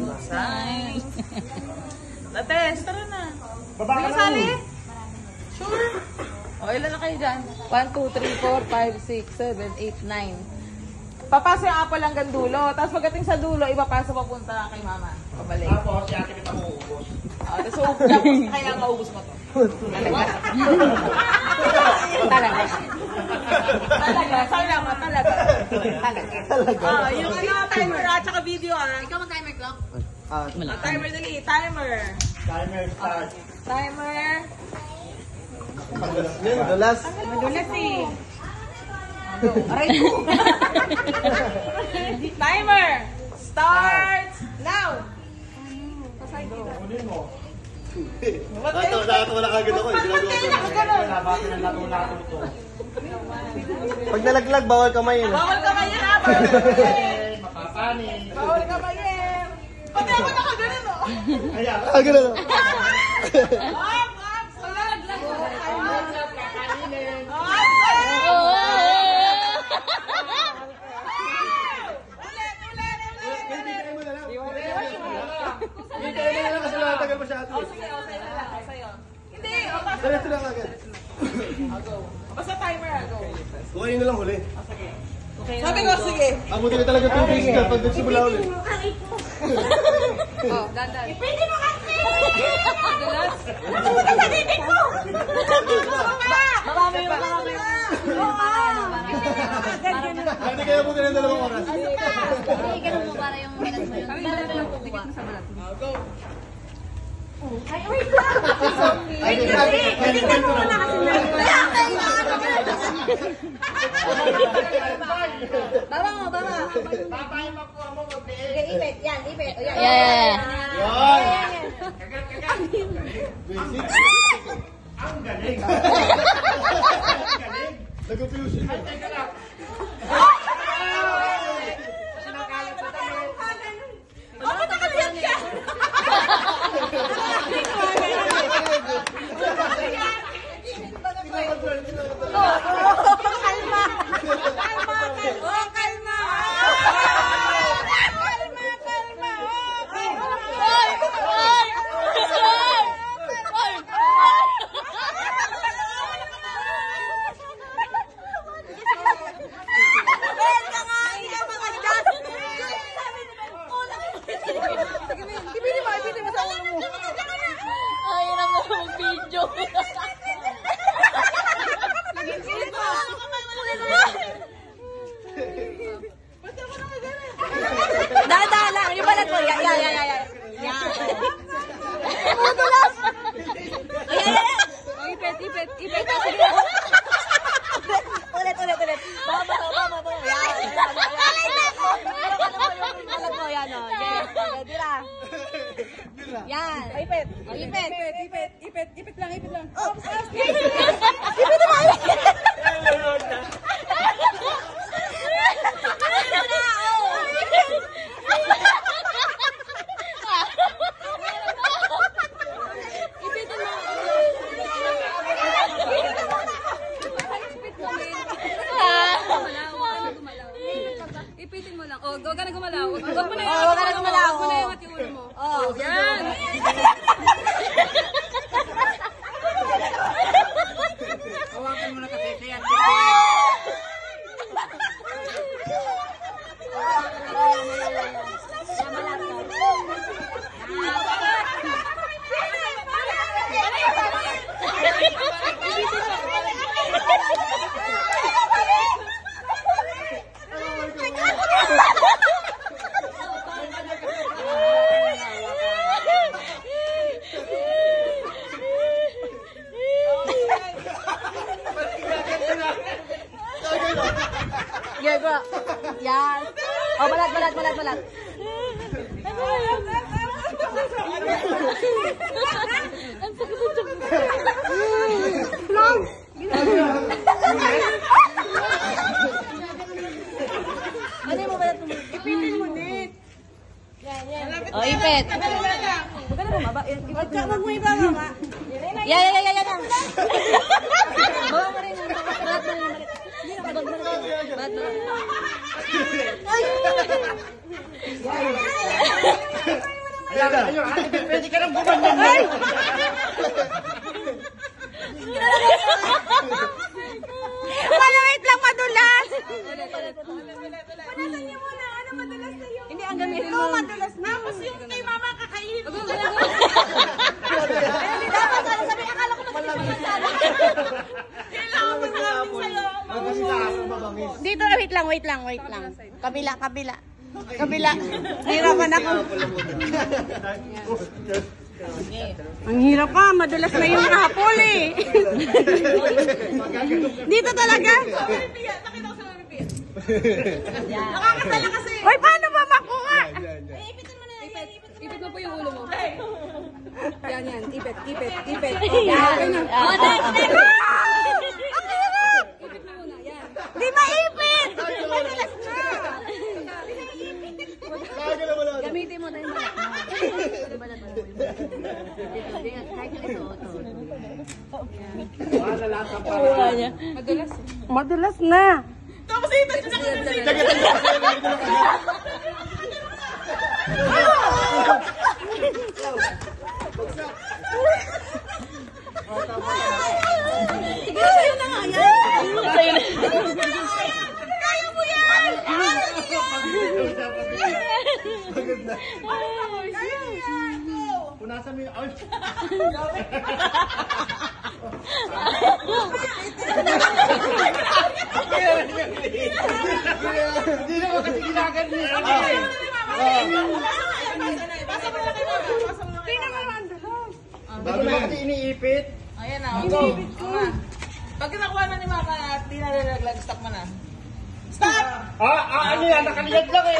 Nice. Lates, tara na. Baba ka na. Sali? Sure. O, ilan na kayo dyan? 1, 2, 3, 4, 5, 6, 7, 8, 9. Papasok yung apple hanggang dulo. Tapos pagdating sa dulo, ipapasok papunta kay mama. Pabalik. Tapos, si ate kita maubos. Tapos kaya maubos mo to. Talaga. Talaga. Talaga. Salamat. Talaga. Talaga. Yung timer at saka video Ikaw mag-timer clock? Timer dali. Timer. Timer start. Timer. Madulas. Madulas eh. Aray ko. Timer. Start now. Kunin mo. Nakatawa na kagad ako eh. Nabati na lato ito. Pag nalaglag, bawal kamayin. Bawal kamayin ha. Mapapanin. Bawal kamayin. Pati ako nakaganon o. Ayan. Ganun. Basta timer go. Kukain na lang huli. Sabi ko, sige. Abutin na talaga 2 days ka pag nagsimula ulit. Oh, dandan. Pwede mo kasi! Madulas? Napunta sa titik ko! Baba mo yung baba mo yung... Hindi kaya butin ng 2 oras. Hindi, ganun mo para yung balat mo yun. Balat mo lang kukuha. Go. Ay, wait lang! Hindi mo muna kasi Baba mo, baba. Papay makuha mo magbiig. Okay, ipit. Yan, ipit. Yan. Yan! Ang galing. Nag-fusion. Teka lang. Bakit nakaliyat ka? Kalma! Kalma! Ay, hirap na mag-video. Dadala! Yung balat mo. Yan. Madulas! Ipit. Ulit. Baba to. Yan. Balat mo, yan o. Yes. Dira. Yan. Ipit. Ipit lang. Ipit na. Ipitin mo lang. Oh, huwag ka na gumalaw. Huwag mo na Huwag ka na gumalaw. Huwag mo na yung ulo mo. Oh, Yan! Hawakan mo na kasi. Kaya Yan. Oh, balat. Ano mo balat mo? Ipitin mo din. Yan. Oh, ipit. Huwag ka na bumaba. Huwag mo ibababa. Yan. Bawa mo rin. Balat mo rin. Balat mo rin. Ayun, pwede ka nang gumanyan mo. Wala, wait lang, madulas. Hindi, ang gamitin Ito, mo. madulas na. Kasi yung kay mama kakainin. Kailangan mo namin sa'yo. Dito, wait lang. Kabila. Hirapan ako. Ang hirap ka, madulas na yung apple eh. Dito talaga. Nakita ko sa Olympiad. Nakakatala kasi. Hoy, paano ba makuha? Ipit mo po yung ulo mo. Yan. Ipit. Yan. Ang hirap! Ipit mo muna. Yan. Di maipit! Madulas na. Kaya na wala. Gamitin mo na yung balat mo. Kahit yung ito. Madulas. Madulas na. Tapos ito siya Punasan mo yung... Ay! Hindi naman kasi ginaganyan. Pasa mo na kay mama. Pasa mo na kay mama. Bago ba kasi iniipit? Ayan na, go. Mama. Pag nakuha na ni mama at di na nalaglag, stop mo na. Stop! Ano yan? Nakaliyad lang eh.